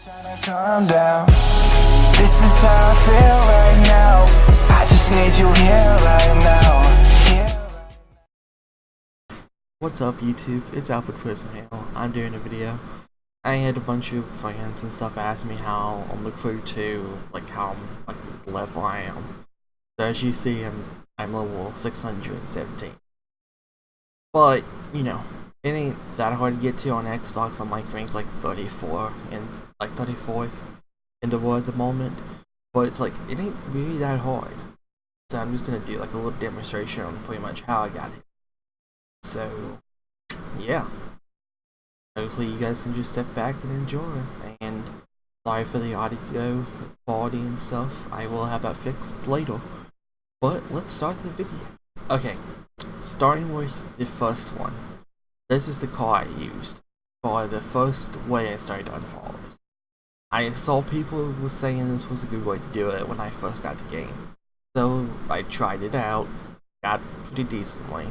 Tryna calm down. This is how I feel right now. I just need you here right now. What's up YouTube? It's Albert Prison Hale. I'm doing a video. I had a bunch of fans and stuff ask me how on the crew 2, like how level I am. So as you see, I'm level 617. But, you know, it ain't that hard to get to on Xbox. I'm like ranked like 34 and like 34th in the world at the moment. But it's like, it ain't really that hard. So I'm just gonna do like a little demonstration on pretty much how I got it. So, yeah. Hopefully you guys can just sit back and enjoy. And sorry for the audio quality and stuff. I will have that fixed later. But let's start the video. Okay, starting with the first one. This is the car I used for the first way I started unfollows. I saw people were saying this was a good way to do it when I first got the game. So I tried it out, got pretty decently,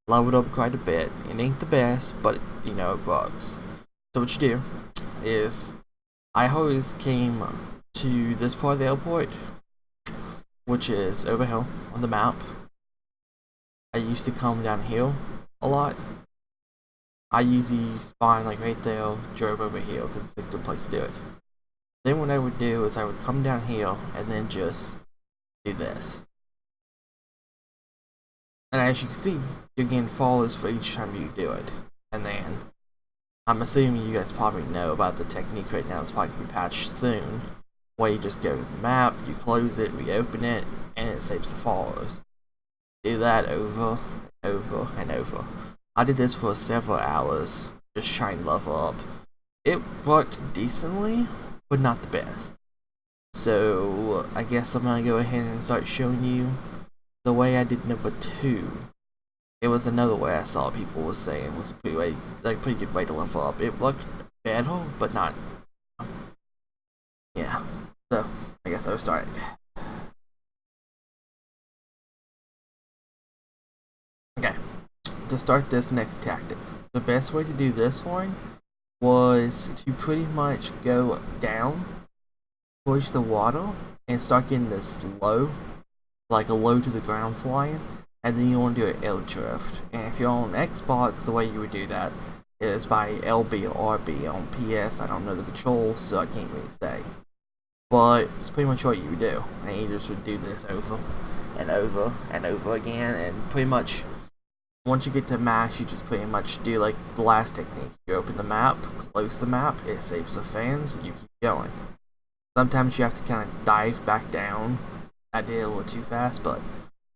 leveled up quite a bit. It ain't the best, but you know, it works. So what you do is, I always came to this part of the airport, which is over here on the map. I used to come down here a lot. I usually spawn like right there, drove over here because it's a good place to do it. Then what I would do is I would come down here and then just do this. And as you can see, you're getting follows for each time you do it. And then, I'm assuming you guys probably know about the technique right now. It's probably going to be patched soon. Where you just go to the map, you close it, reopen it, and it saves the follows. Do that over, over, and over. I did this for several hours, just trying to level up. It worked decently, but not the best. So, I guess I'm gonna go ahead and start showing you the way I did number 2. It was another way I saw people was saying was a pretty good way to level up. It worked better, but not. Yeah. So, I guess I'll start. Okay. To start this next tactic, the best way to do this one was to pretty much go down towards the water and start getting this low, like a low to the ground flying, and then you want to do an L drift. And if you're on Xbox, the way you would do that is by LB or RB. On PS, I don't know the controls, so I can't really say. But it's pretty much what you would do, and you just would do this over and over and over again, and pretty much once you get to max, you just pretty much do like the last technique. You open the map, close the map, it saves the fans, and you keep going. Sometimes you have to kind of dive back down. I did it a little too fast, but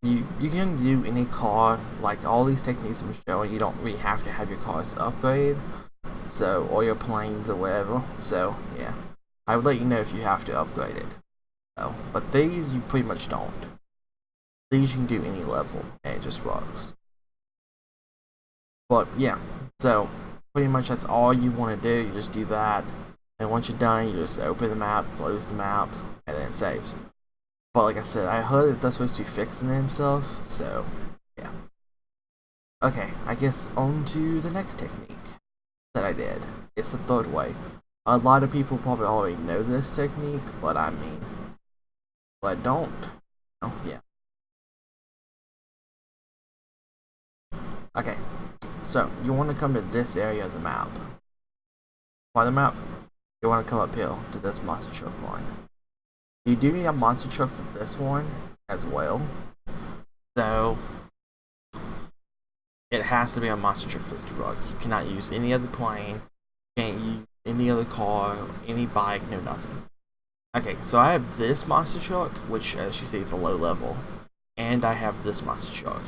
you can do any car, like all these techniques I'm showing, you don't really have to have your cars upgraded, so, or your planes or whatever. So yeah, I would let you know if you have to upgrade it. So, but these you pretty much don't. These you can do any level, and it just works. But yeah, so pretty much that's all you want to do. You just do that, and once you're done, you just open the map, close the map, and then it saves. But like I said, I heard that that's supposed to be fixing it and stuff, so yeah. Okay, I guess on to the next technique that I did. It's the third way. A lot of people probably already know this technique, but I mean, but don't. Oh yeah. Okay. So, you want to come to this area of the map. For the map, you want to come up here to this monster truck line. You do need a monster truck for this one as well. So, it has to be a monster truck for this truck. You cannot use any other plane, you can't use any other car, any bike, no nothing. Okay, so I have this monster truck, which as you see is a low level. And I have this monster truck,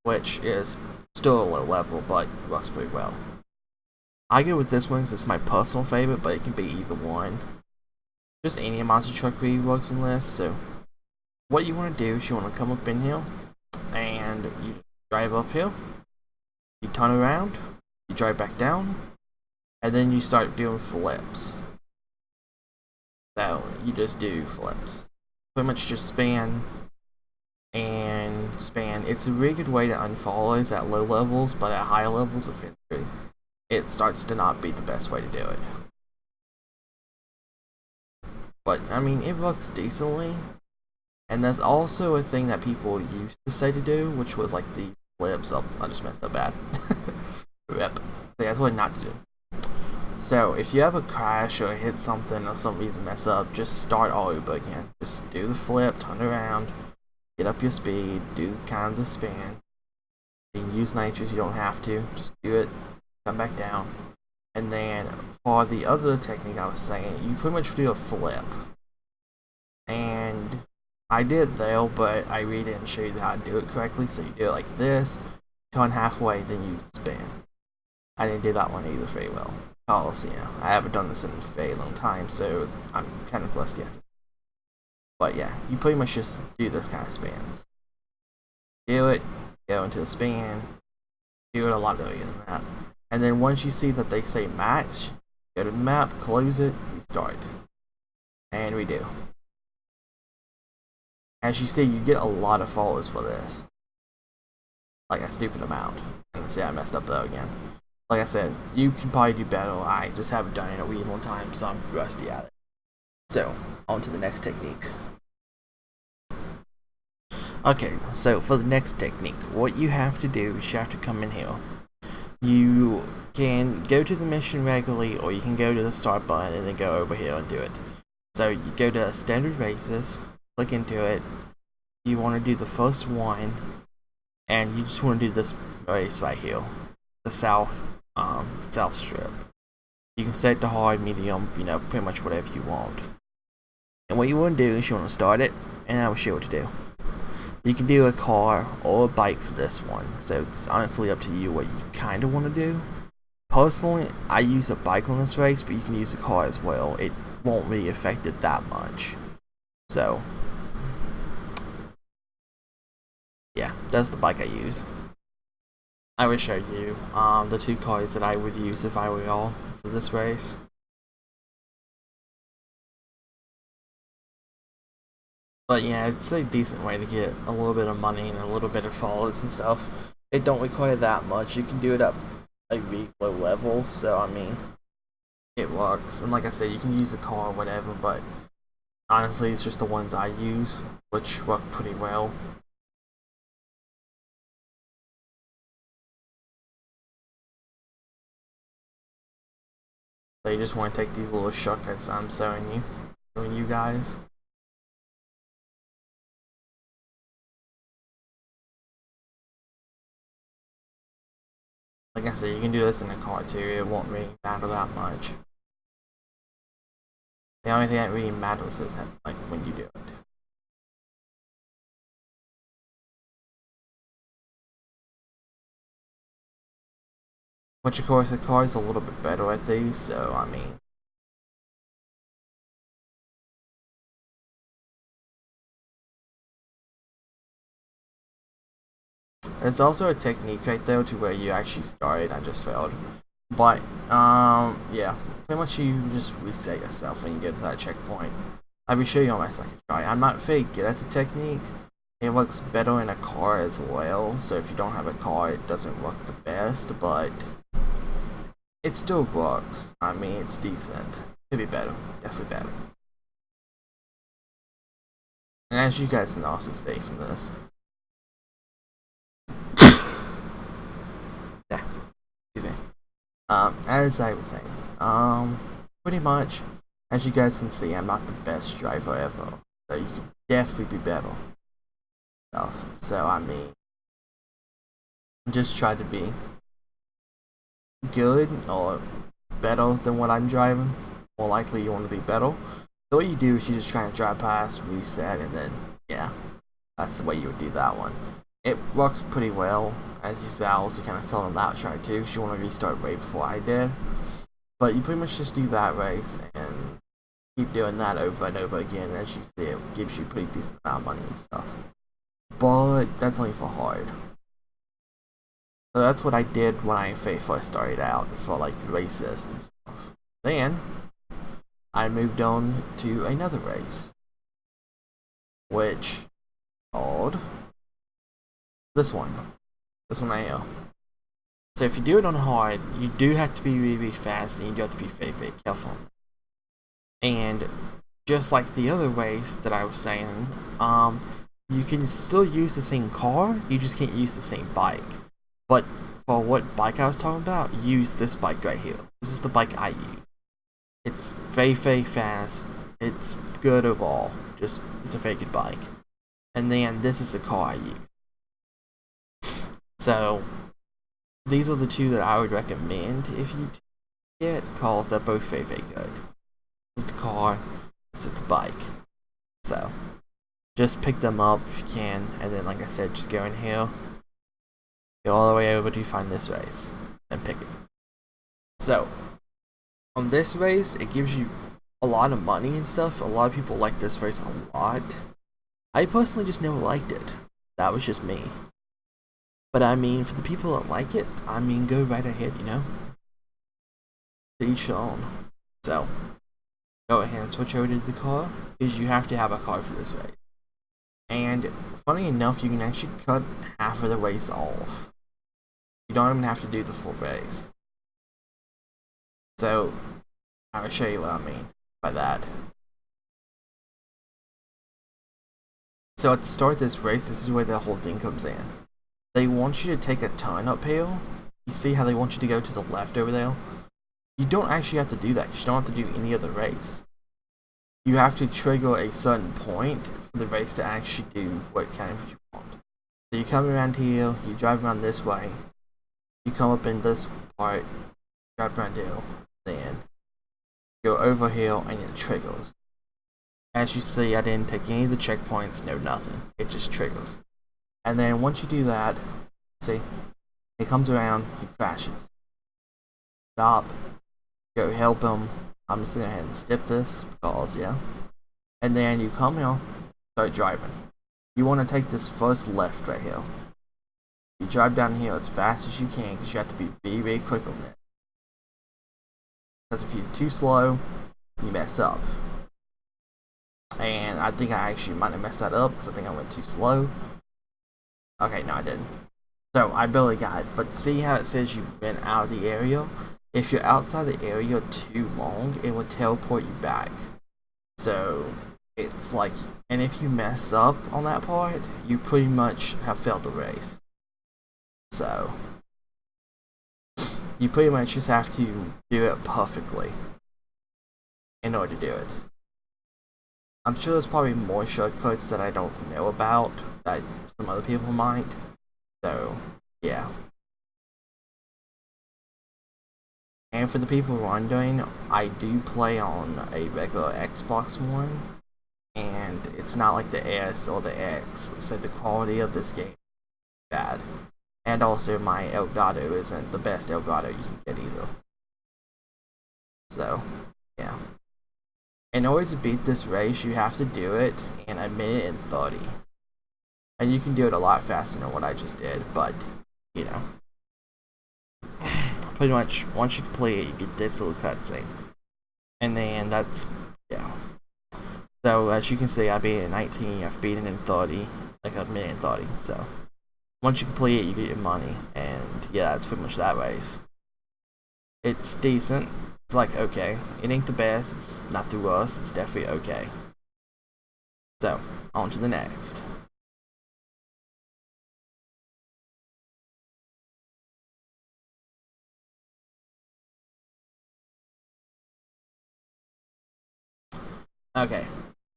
which is still a low level, but works pretty well. I go with this one because it's my personal favorite, but it can be either one. Just any monster truck really works in this. So what you want to do is you want to come up in here, and you drive up here, you turn around, you drive back down, and then you start doing flips. So you just do flips. Pretty much just span and span. It's a really good way to unfollow is at low levels, but at high levels of infantry, it starts to not be the best way to do it. but I mean, it works decently. And there's also a thing that people used to say to do, which was like the flips. Oh, I just messed up bad. Yep. So yeah, that's what not to do. So if you ever crash or hit something or some reason mess up, just start all over again. Just do the flip, turn around, get up your speed, do kind of the spin. You can use nitrous, you don't have to. Just do it, come back down. And then for the other technique I was saying, you pretty much do a flip. And I did though, but I really didn't show you how to do it correctly. So you do it like this, turn halfway, then you spin. I didn't do that one either very well. Because, you know, I haven't done this in a very long time, so I'm kind of rusty at this. But yeah, you pretty much just do this kind of spins. Do it, go into the spin, do it a lot earlier than that. And then once you see that they say match, go to the map, close it, restart. And redo. As you see, you get a lot of followers for this. Like a stupid amount. And see, I messed up though again. Like I said, you can probably do better. I just haven't done it in a really long time, so I'm rusty at it. So, on to the next technique. Okay, so for the next technique, what you have to do is you have to come in here. You can go to the mission regularly, or you can go to the start button and then go over here and do it. So you go to standard races, click into it. You want to do the first one, and you just want to do this race right here, the south strip. You can set it to hard, medium, you know, pretty much whatever you want. And what you want to do is you want to start it, and I will show you what to do. You can do a car or a bike for this one, so it's honestly up to you what you kind of want to do. Personally, I use a bike on this race, but you can use a car as well. It won't really affect it that much. So, yeah, that's the bike I use. I will show you the two cars that I would use if I were y'all for this race. But yeah, it's a decent way to get a little bit of money and a little bit of followers and stuff. It don't require that much. You can do it at a really low level, so I mean, it works. And like I said, you can use a car or whatever, but honestly, it's just the ones I use, which work pretty well. So you just want to take these little shortcuts I'm showing you guys. Like I said, you can do this in a car too, it won't really matter that much. The only thing that really matters is like when you do it. Which of course the car is a little bit better at these, so I mean. There's also a technique right there to where you actually started, I just failed. But, yeah, pretty much you just reset yourself when you get to that checkpoint. I will show you on my second try. I'm not very good at the technique. It works better in a car as well, so if you don't have a car, it doesn't work the best, but it still works. I mean, it's decent. Could be better. Definitely better. And as you guys can also see from this. Yeah. Excuse me. As I was saying, pretty much, as you guys can see, I'm not the best driver ever. So you can definitely be better. So, I mean, just try to be good or better than what I'm driving. More likely you want to be better. So what you do is you just try to drive past, reset, and then, yeah, that's the way you would do that one. It works pretty well. As you see, I also kind of fell in that try too, because you want to restart way before I did. But you pretty much just do that race and keep doing that over and over again. As you see, it gives you a pretty decent amount of money and stuff. But that's only for hard. So that's what I did when I first started out for like races and stuff. Then I moved on to another race, which called this one right here. So if you do it on hard, you do have to be really fast, and you do have to be very careful. And just like the other race that I was saying, you can still use the same car, you just can't use the same bike. But for what bike I was talking about, use this bike right here. This is the bike I use. It's very, very fast. It's good overall. Just, it's a very good bike. And then this is the car I use. So, these are the two that I would recommend if you get, because they're both very, very good. This is the car, this is the bike. So, just pick them up if you can, and then like I said, just go in here, go all the way over to find this race, and pick it. So, on this race, it gives you a lot of money and stuff. A lot of people like this race a lot. I personally just never liked it. That was just me. But I mean, for the people that like it, I mean, go right ahead, you know? To each their own. So, go ahead and switch over to the car, because you have to have a car for this race. And, funny enough, you can actually cut half of the race off. You don't even have to do the full race. So, I will show you what I mean by that. So at the start of this race, this is where the whole thing comes in. They want you to take a turn uphill. You see how they want you to go to the left over there? You don't actually have to do that, because you don't have to do any other race. You have to trigger a certain point for the race to actually do what kind of you want. So you come around here, you drive around this way, you come up in this part, drive around here, then go over here and it triggers. As you see, I didn't take any of the checkpoints, no nothing. It just triggers. And then once you do that, see, it comes around, he crashes. Stop, go help him. I'm just gonna go ahead and skip this because, yeah. And then you come here, start driving. You want to take this first left right here. You drive down here as fast as you can, because you have to be very, very quick on it. Because if you're too slow, you mess up. And I think I actually might have messed that up, because I think I went too slow. Okay, no I didn't. So, I barely got it. But see how it says you went out of the area? If you're outside the area too long, it will teleport you back. So, it's like, and if you mess up on that part, you pretty much have failed the race. So, you pretty much just have to do it perfectly in order to do it. I'm sure there's probably more shortcuts that I don't know about that some other people might. So, yeah. And for the people who are wondering, I do play on a regular Xbox One, and it's not like the S or the X, so the quality of this game is bad. And also, my Elgato isn't the best Elgato you can get either. So, yeah. In order to beat this race, you have to do it in 1 minute and 30. And you can do it a lot faster than what I just did, but, you know. Pretty much, once you complete it, you get this little cutscene. And then that's, yeah. So, as you can see, I beat it in 19, I've beaten it in 30, like 1 minute and 30, so. Once you complete it, you get your money, and yeah, that's pretty much that race. It's decent. It's like, okay, it ain't the best, it's not the worst, it's definitely okay. So, on to the next. Okay,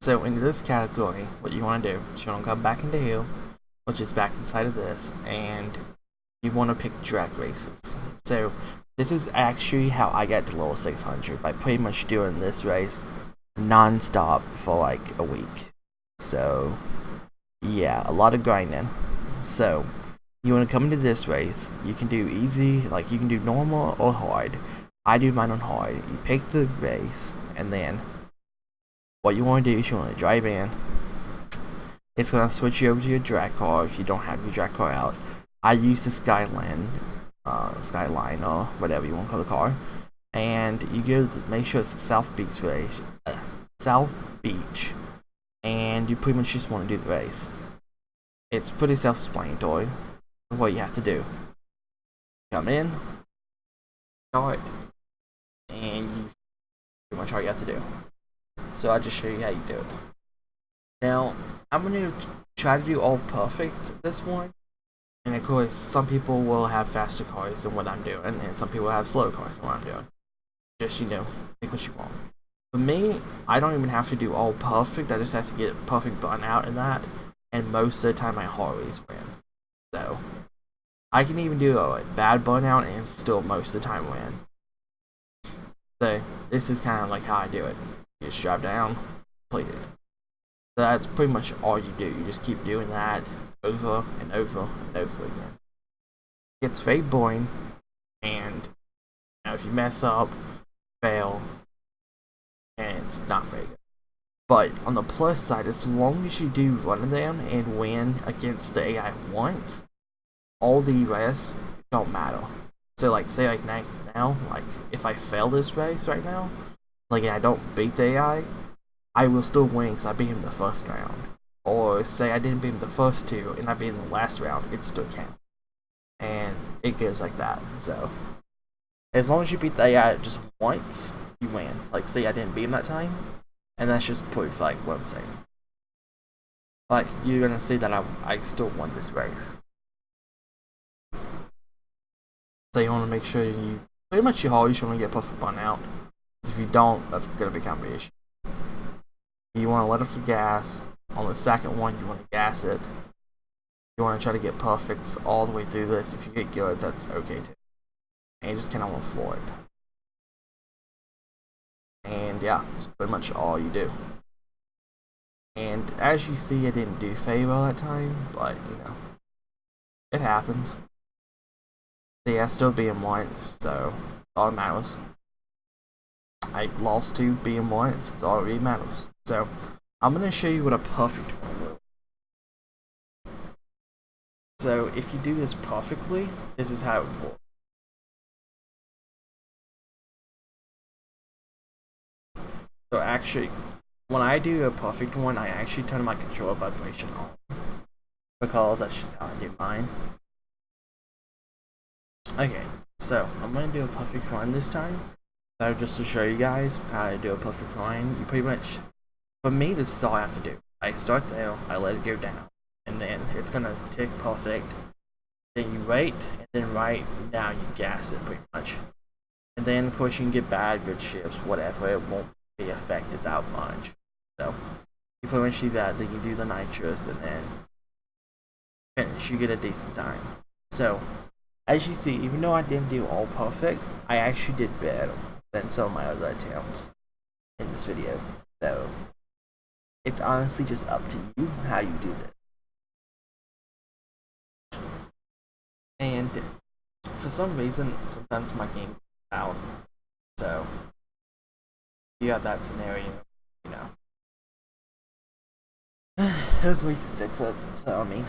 so in this category, what you want to do is you want to come back into here, which is back inside of this, and you want to pick drag races. So, this is actually how I got to level 600, by pretty much doing this race non-stop for like a week. So, yeah, a lot of grinding. So, you want to come into this race, you can do easy, like you can do normal or hard. I do mine on hard. You pick the race, and then what you want to do is you want to drive in. It's going to switch you over to your drag car if you don't have your drag car out. I use the Skyline or whatever you want to call the car, and you go to make sure it's South Beach race, South Beach, and you pretty much just want to do the race. It's pretty self-explanatory what you have to do. Come in, start, and you pretty much all you have to do. so I'll just show you how you do it. Now, I'm going to try to do all perfect this one. And of course, some people will have faster cars than what I'm doing, and some people have slow cars than what I'm doing. Just, pick what you want. For me, I don't even have to do all perfect, I just have to get perfect burnout in that, and most of the time I always win. So, I can even do a bad burnout and still most of the time win. So, this is kind of like how I do it. You just drive down, complete it. So that's pretty much all you do. You just keep doing that over and over and over again. It gets very boring, and if you mess up, fail, and it's not very good. But on the plus side, as long as you do one of them and win against the AI once, all the rest don't matter. So like say like now, like if I fail this race right now, like and I don't beat the AI, I will still win because I beat him the first round. Or say I didn't beat him the first two and I beat him the last round, it still counts. And it goes like that. So as long as you beat the AI just once, you win. Like say I didn't beat him that time, and that's just proof like what I'm saying. Like you're gonna see that I still won this race. So you want to make sure you pretty much you always want to get perfect burnout. Because if you don't, that's gonna become an issue. You want to let off the gas. On the second one, you want to gas it. You want to try to get perfects all the way through this. If you get good, that's okay too. And you just kind of want to floor it. And yeah, that's pretty much all you do. And as you see, I didn't do very well that time, but it happens. So yeah, still BM1, so all that matters. I lost to BM1, it's all that really matters. So I'm going to show you what a perfect one will. So if you do this perfectly, this is how it would work. So actually, when I do a perfect one, I actually turn my controller vibration on. Because that's just how I do mine. Okay, so I'm going to do a perfect one this time. So just to show you guys how to do a perfect line, you pretty much, for me, this is all I have to do. I start there, I let it go down, and then it's gonna tick perfect. Then you wait, and then right now you gas it pretty much. And then of course you can get bad, good shifts, whatever, it won't be affected that much. So you pretty much do that, then you do the nitrous, and then finish, you get a decent time. So as you see, even though I didn't do all perfects, I actually did better than some of my other attempts in this video. So it's honestly just up to you how you do this. And for some reason, sometimes my game goes out. So you have that scenario, there's ways to fix it. So I mean.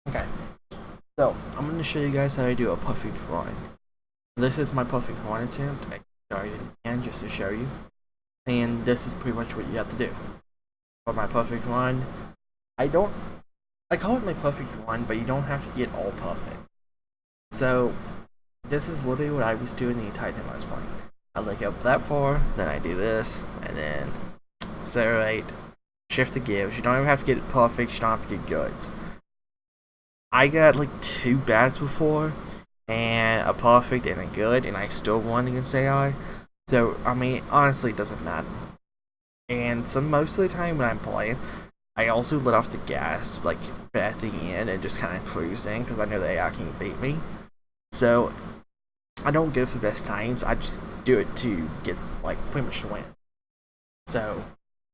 Okay, so I'm going to show you guys how to do a perfect run. This is my perfect run attempt. I started again just to show you. And this is pretty much what you have to do. For my perfect run, I don't I call it my perfect run, but you don't have to get all perfect. So, this is literally what I was doing the entire time I was playing. I like up that far, then I do this, and then accelerate, shift the gears. You don't even have to get it perfect, you don't have to get goods. I got like 2 bads before, and a perfect and a good, and I still won against AI. So, I mean, honestly, it doesn't matter. And so most of the time when I'm playing, I also let off the gas, like, at the end and just kind of cruising, because I know the AI can beat me. So, I don't go for best times, I just do it to get, like, pretty much to win. So,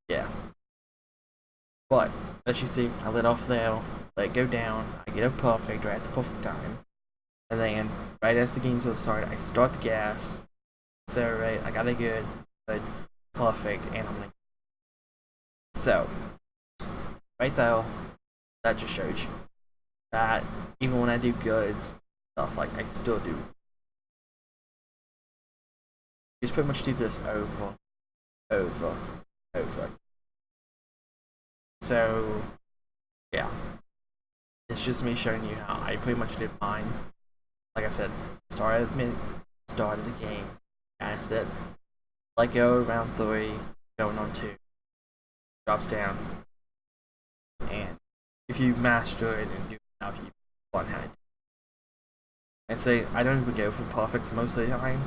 yeah. But, as you see, I let off there, let it go down, I get a perfect right at the perfect time. And then, right as the game's started, I start the gas, accelerate, I got a good, perfect, and I'm like, so, right there, that just shows you that even when I do goods stuff, like I still do. Just pretty much do this over. So, yeah, it's just me showing you how I pretty much did mine. Like I said, started the game, and I said, let go around 3, going on 2, drops down, and if you master it and do enough, you learn how to do it. And say, I don't even go for perfects most of the time,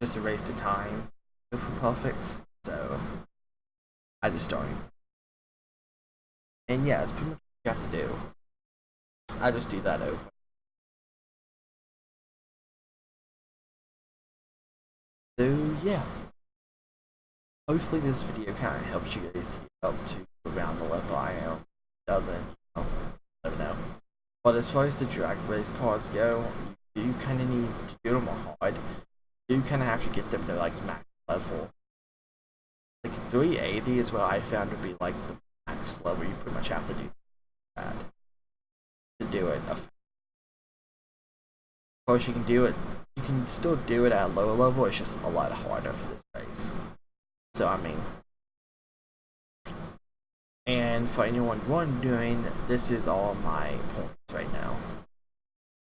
just a waste of time go for perfects, so I just don't. And yeah, it's pretty much what you have to do. I just do that over. So yeah, hopefully this video kind of helps you guys get up to around the level I am. Doesn't, I don't know. But as far as the drag race cards go, you kind of need to do them hard. You kind of have to get them to like max level. Like 380 is what I found to be like the max level. You pretty much have to do that to do it. Of course, you can do it. You can still do it at a lower level. It's just a lot harder for this race. So I mean. And for anyone wondering, this is all my points right now.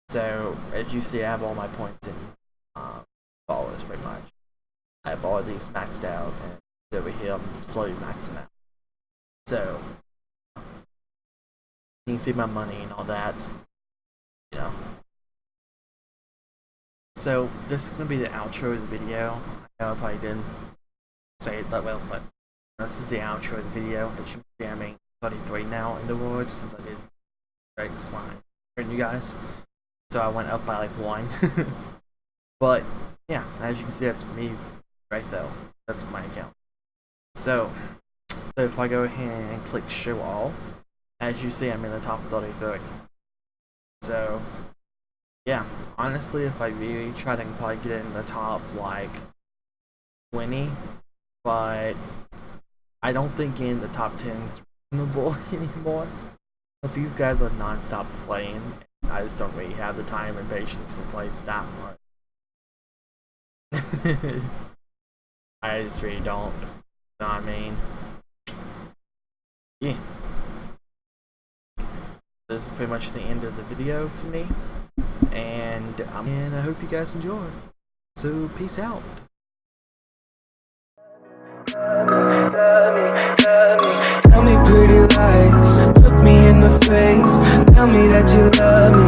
So, as you see, I have all my points in followers pretty much. I have all of these maxed out, and over here I'm slowly maxing out. So, you can see my money and all that, you know. So, this is going to be the outro of the video. I know I probably didn't say it that well, but this is the outro of the video. As you can see, I'm in 33 now in the world since I did Drake's Mine for you guys. So I went up by like 1. But yeah, as you can see, that's me right there. That's my account. So if I go ahead and click show all, as you see, I'm in the top 33. So yeah, honestly, if I really try to probably get in the top like 20, but I don't think in the top 10 is reasonable anymore. Because these guys are non-stop playing. I just don't really have the time and patience to play that much. I just really don't. You know what I mean? Yeah. This is pretty much the end of the video for me. And I hope you guys enjoy. So, peace out. Tell me pretty lies, look me in the face. Tell me that you love me,